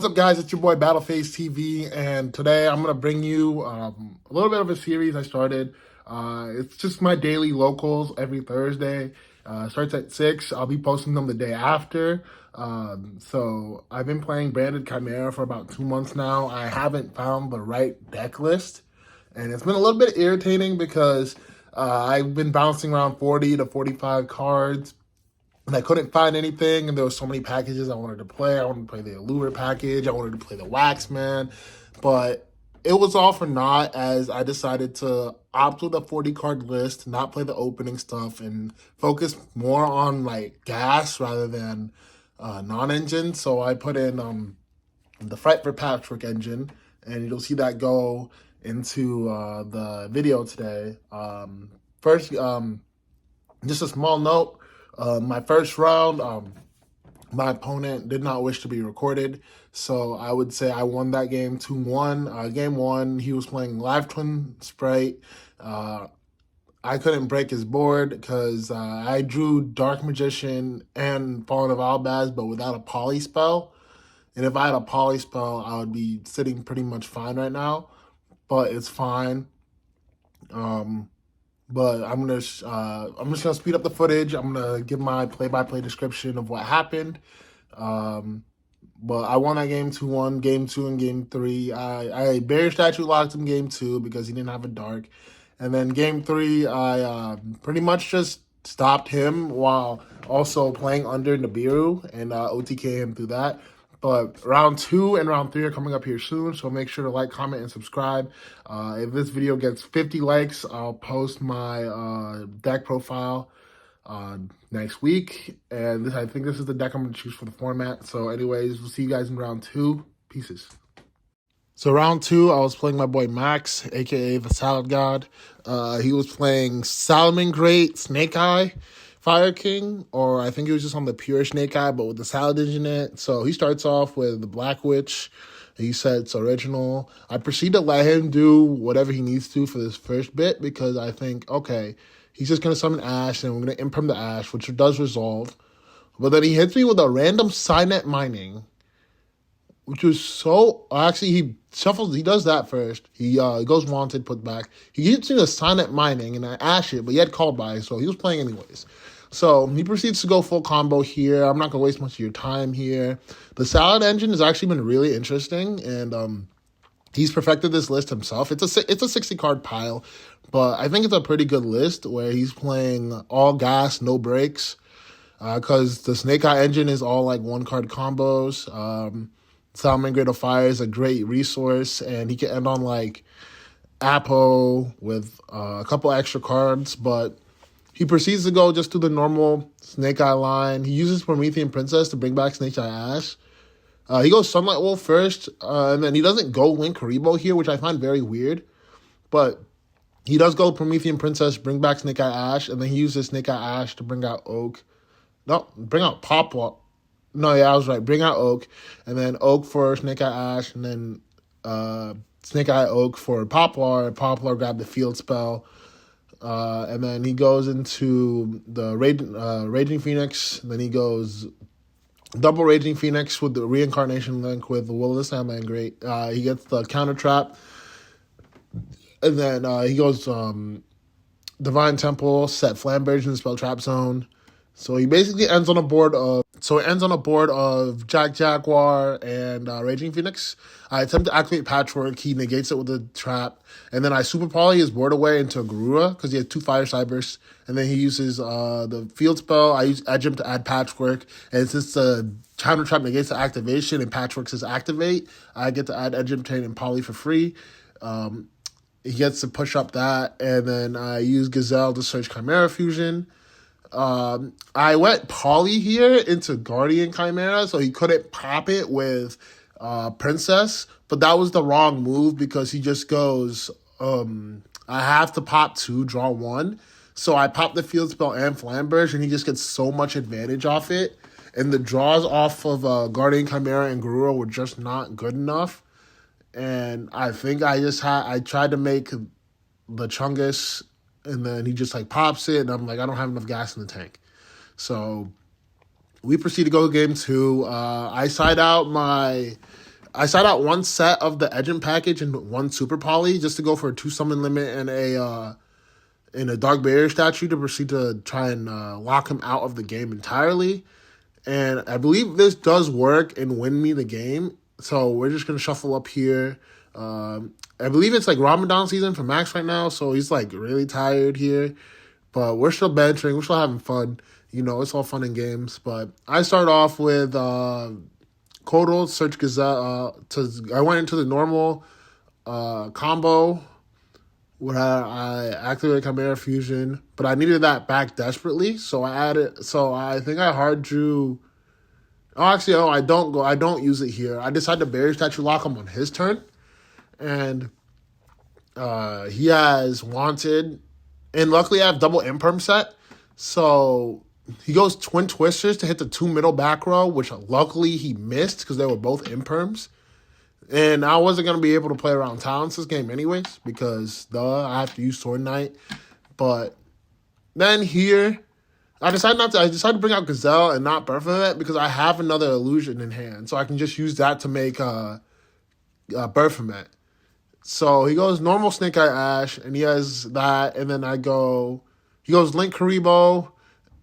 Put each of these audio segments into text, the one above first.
What's up, guys? It's your boy Battleface TV, and today I'm gonna bring you a little bit of a series I started. It's just my daily locals every Thursday. Starts at 6. I'll be posting them the day after. So I've been playing Branded Chimera for about 2 months now. I haven't found the right deck list, and it's been a little bit irritating because I've been bouncing around 40 to 45 cards and I couldn't find anything. And there were so many packages I wanted to play. I wanted to play the Allure package. I wanted to play the Waxman, but it was all for naught as I decided to opt with a 40 card list, not play the opening stuff, and focus more on like gas rather than non-engine. So I put in the Fight for Patchwork engine, and you'll see that go into the video today. First, just a small note. My first round, my opponent did not wish to be recorded, so I would say I won that game 2-1. Game 1, he was playing Live Twin Sprite. I couldn't break his board because I drew Dark Magician and Fallen of Albaz, but without a poly spell. And if I had a poly spell, I would be sitting pretty much fine right now, but it's fine. But I'm just gonna speed up the footage. I'm gonna give my play-by-play description of what happened. But I won that game 2-1. Game 2 and game 3, I Barrier Statue locked him game 2 because he didn't have a dark, and then game 3 I pretty much just stopped him while also playing under Nibiru and OTK him through that. But round 2 and round 3 are coming up here soon, so make sure to like, comment, and subscribe. If this video gets 50 likes, I'll post my deck profile next week. And I think this is the deck I'm going to choose for the format. So anyways, we'll see you guys in round 2. Pieces. So round 2, I was playing my boy Max, a.k.a. the Salad God. He was playing Salamangreat, Snake Eye, Fire King, or I think he was just on the pure Snake Eye, but with the Salad engine in it. So he starts off with the Black Witch. He said it's original. I proceed to let him do whatever he needs to for this first bit because I think, okay, he's just going to summon Ash and we're going to imprint the Ash, which does resolve. But then he hits me with a random Signet Mining, which was so... Actually, he shuffles... He does that first. He goes Wanted, put back. He hits me with Signet Mining, and I ash it, but he had called by, so he was playing anyways. So he proceeds to go full combo here. I'm not going to waste much of your time here. The Salad engine has actually been really interesting, and he's perfected this list himself. It's a 60-card pile, but I think it's a pretty good list where he's playing all gas, no breaks, because the Snake Eye engine is all like one-card combos. Salamangreat of Fire is a great resource, and he can end on like Apo with a couple extra cards, but he proceeds to go just to the normal Snake Eye line. He uses Promethean Princess to bring back Snake Eye Ash. He goes Sunlight Wolf first, and then he doesn't go Link Karibo here, which I find very weird, but he does go Promethean Princess, bring back Snake Eye Ash, and then he uses Snake Eye Ash to bring out Oak. No, bring out Poplar. No, yeah, I was right. Bring out Oak, and then Oak for Snake Eye Ash, and then Snake Eye Oak for Poplar. Poplar grabbed the field spell, and then he goes into the Raging Phoenix. Then he goes double Raging Phoenix with the Reincarnation Link with the Will of the Salamangreat. He gets the counter trap, and then he goes Divine Temple, set Flamberge in the spell trap zone. So he basically ends on a board of Jack Jaguar and Raging Phoenix. I attempt to activate Patchwork. He negates it with the trap. And then I super poly his board away into Garura because he has 2 Fire Cybers. And then he uses the field spell. I use Edge him to add Patchwork. And since the counter trap negates the activation and Patchwork says activate, I get to add Edge Chain and poly for free. He gets to push up that. And then I use Gazelle to search Chimera Fusion. I went poly here into Guardian Chimera, so he couldn't pop it with Princess, but that was the wrong move because he just goes, I have to pop 2, draw 1. So I popped the field spell and Flamberge, and he just gets so much advantage off it. And the draws off of Guardian Chimera and Garura were just not good enough. And I think I tried to make the Chungus, and then he just like pops it, and I'm like, I don't have enough gas in the tank. So we proceed to go game 2. I side out my I sought out one set of the Edgent package and one Super Poly just to go for a 2 summon limit and a Dark Barrier statue to proceed to try and lock him out of the game entirely. And I believe this does work and win me the game. So we're just going to shuffle up here. I believe it's like Ramadan season for Max right now, so he's like really tired here. But we're still benching. We're still having fun. You know, it's all fun and games. But I start off with Kotal, Search Gazelle. I went into the normal combo where I activated Chimera Fusion, but I needed that back desperately, so I added. So I think I hard drew. Oh, actually, I don't go. I don't use it here. I decided to Barrier Statue lock him on his turn, and he has Wanted, and luckily I have double Imperm set, so he goes Twin Twisters to hit the 2 middle back row, which luckily he missed because they were both Imperms. And I wasn't going to be able to play around Talents this game anyways because, I have to use Sword Knight. But then here, I decided to bring out Gazelle and not Baphomet because I have another illusion in hand. So I can just use that to make Baphomet. So he goes normal Snake Eye Ash, and he has that. And then he goes Link Karibo,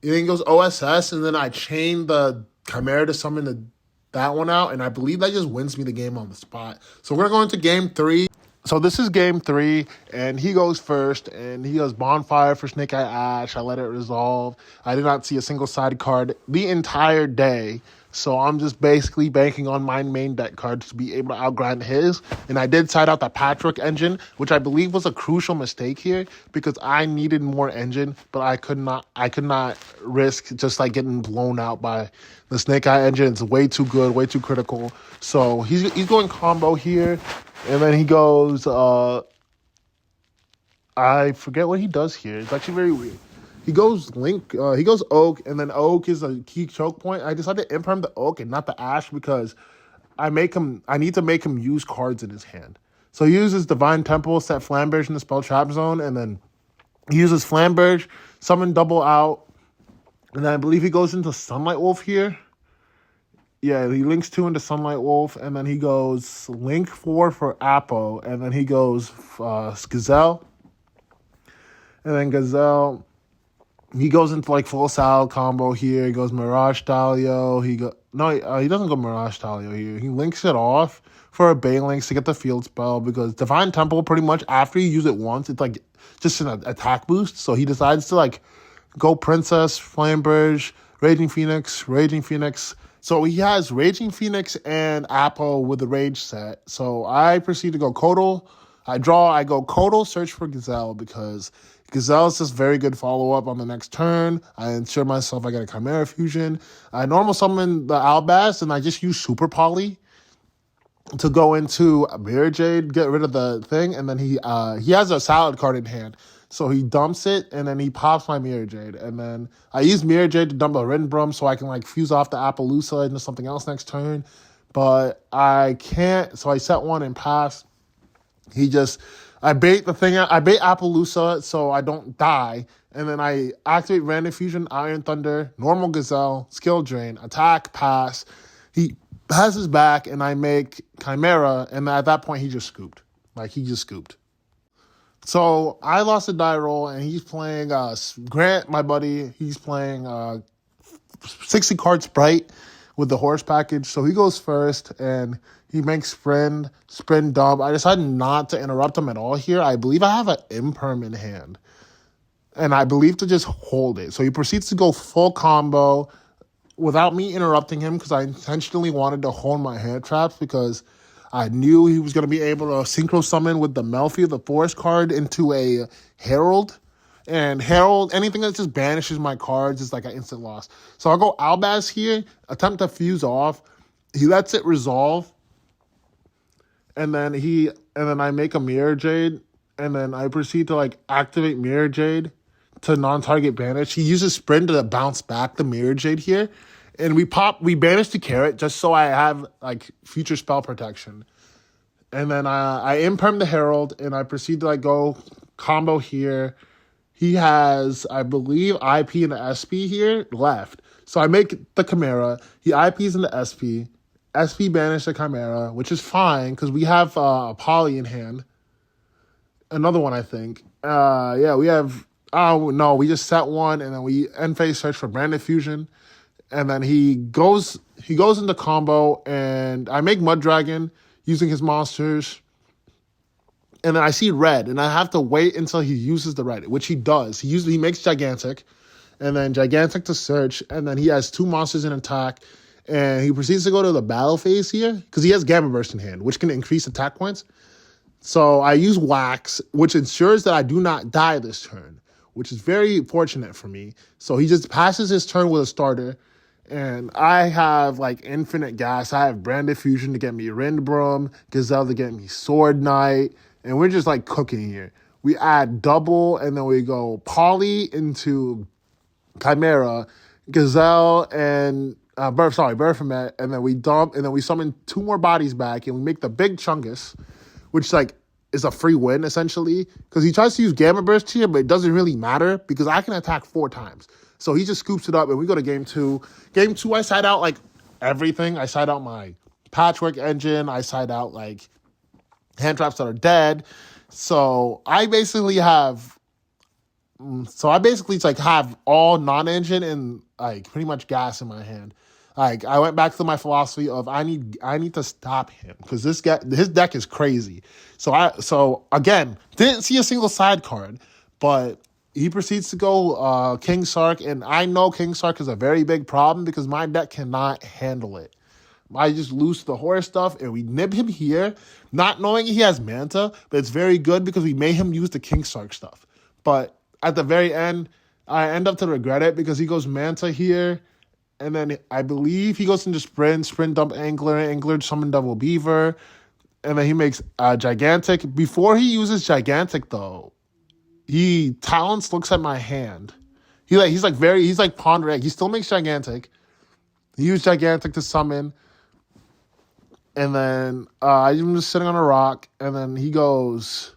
and then he goes OSS, and then I chain the Chimera to summon that one out, and I believe that just wins me the game on the spot. So we're going to game 3. So this is game 3, and he goes first, and he goes Bonfire for Snake Eye Ash. I let it resolve. I did not see a single side card the entire day, so I'm just basically banking on my main deck cards to be able to outgrind his. And I did side out the Patchwork engine, which I believe was a crucial mistake here because I needed more engine, but I could not risk just like getting blown out by the Snake Eye engine. It's way too good, way too critical. So he's going combo here, and then he goes. I forget what he does here. It's actually very weird. He goes Link, he goes Oak, and then Oak is a key choke point. I decided to imperm the Oak and not the Ash because I need to make him use cards in his hand. So he uses Divine Temple, set Flamberge in the Spell Trap Zone, and then he uses Flamberge, summon double out, and then I believe he goes into Sunlight Wolf here. Yeah, he links 2 into Sunlight Wolf, and then he goes Link 4 for Apo, and then he goes Gazelle, and then Gazelle. He goes into like full Sal combo here. He goes Mirage Stalio. He doesn't go Mirage Stalio here. He links it off for a Banelinks to get the field spell because Divine Temple pretty much after you use it once, it's like just an attack boost. So he decides to like go Princess, Flamberge, Raging Phoenix. So he has Raging Phoenix and Apo with the Rage set. So I proceed to go Kotal. I go Kotal, search for Gazelle because Gazelle is just very good follow-up on the next turn. I ensure myself I get a Chimera Fusion. I normal summon the Albaz, and I just use Super Poly to go into Mirror Jade, get rid of the thing, and then he has a Salad card in hand. So he dumps it, and then he pops my Mirror Jade. And then I use Mirror Jade to dump a Rinbrum so I can like fuse off the Appaloosa into something else next turn. But I can't, so I set one and pass. I bait Appaloosa so I don't die, and then I activate Random Fusion, Iron Thunder, normal Gazelle, skill drain, attack, pass. He passes back, and I make Chimera, and at that point he just scooped. So I lost a die roll, and he's playing Grant, my buddy. He's playing 60 card Sprite with the horse package. So he goes first, and he makes sprint dump. I decided not to interrupt him at all here. I believe I have an Imperm in hand, and I believe to just hold it. So he proceeds to go full combo without me interrupting him because I intentionally wanted to hold my hand traps because I knew he was going to be able to synchro summon with the Melfi, the Forest card, into a Herald. And Herald, anything that just banishes my cards is like an instant loss. So I'll go Albaz here, attempt to fuse off. He lets it resolve. And then I make a Mirror Jade. And then I proceed to like activate Mirror Jade to non-target banish. He uses Sprint to bounce back the Mirror Jade here. And we banish the Carrot just so I have like future spell protection. And then I imperm the Herald and I proceed to like go combo here. He has, I believe, IP and the SP here left. So I make the Chimera. He IPs in the SP. SP banish the Chimera, which is fine because we have a Poly in hand. Another one, I think. Yeah, we have. Oh no, we just set one, and then we end phase search for Branded Fusion, and then he goes into combo, and I make Mud Dragon using his monsters, and then I see red, and I have to wait until he uses the red, which he does. He makes Gigantic, and then Gigantic to search, and then he has two monsters in attack, and he proceeds to go to the battle phase here because he has Gamma Burst in hand, which can increase attack points. So I use Wax, which ensures that I do not die this turn, which is very fortunate for me. So he just passes his turn with a starter, and I have like infinite gas. I have Branded Fusion to get me Rindbrum, Gazelle to get me Sword Knight, and we're just like cooking here. We add double, and then we go Poly into Chimera, Gazelle, and Baphomet, and then we dump, and then we summon two more bodies back, and we make the big Chungus, which like is a free win essentially, because he tries to use Gamma Burst here, but it doesn't really matter because I can attack 4 times. So he just scoops it up, and we go to game 2. Game 2, I side out like everything. I side out my Patchwork Engine. I side out like hand traps that are dead. So I basically like have all non-engine and like pretty much gas in my hand. Like I went back to my philosophy of I need to stop him because his deck is crazy. So again didn't see a single side card, but he proceeds to go King Sark, and I know King Sark is a very big problem because my deck cannot handle it. I just lose the horror stuff, and we nib him here, not knowing he has Manta, but it's very good because we made him use the King Sark stuff. But at the very end, I end up to regret it because he goes Manta here, and then I believe he goes into Sprint dump Angler summon Double Beaver, and then he makes Gigantic. Before he uses Gigantic, though, he Talents looks at my hand. He's like pondering. He still makes Gigantic. He used Gigantic to summon. And then I'm just sitting on a rock, and then he goes.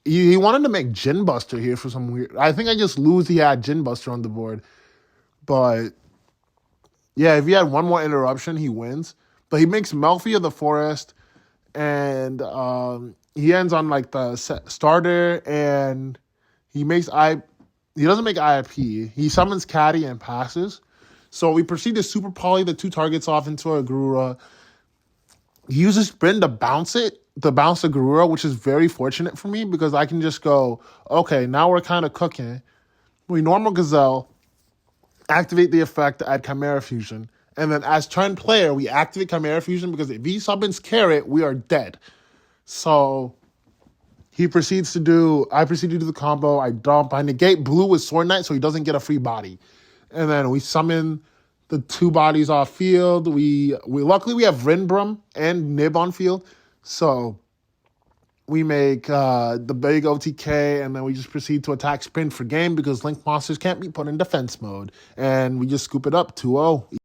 He wanted to make Jin Buster here for some weird. I think I just lose. He had Jin Buster on the board, but yeah, if he had one more interruption, he wins. But he makes Melfi of the Forest, and he ends on like the starter, and he doesn't make IIP. He summons Caddy and passes. So we proceed to super poly the 2 targets off into a Garura. He uses Sprint to bounce the Garura, which is very fortunate for me because I can just go, okay, now we're kind of cooking. We normal Gazelle, activate the effect to add Chimera Fusion. And then as turn player, we activate Chimera Fusion because if he summons Carrot, we are dead. So I proceed to do the combo. I dump. I negate blue with Sword Knight so he doesn't get a free body. And then we summon the 2 bodies off field. We luckily we have Rindbrum and Nib on field. So we make the big OTK, and then we just proceed to attack Sprint for game because Link monsters can't be put in defense mode. And we just scoop it up 2-0.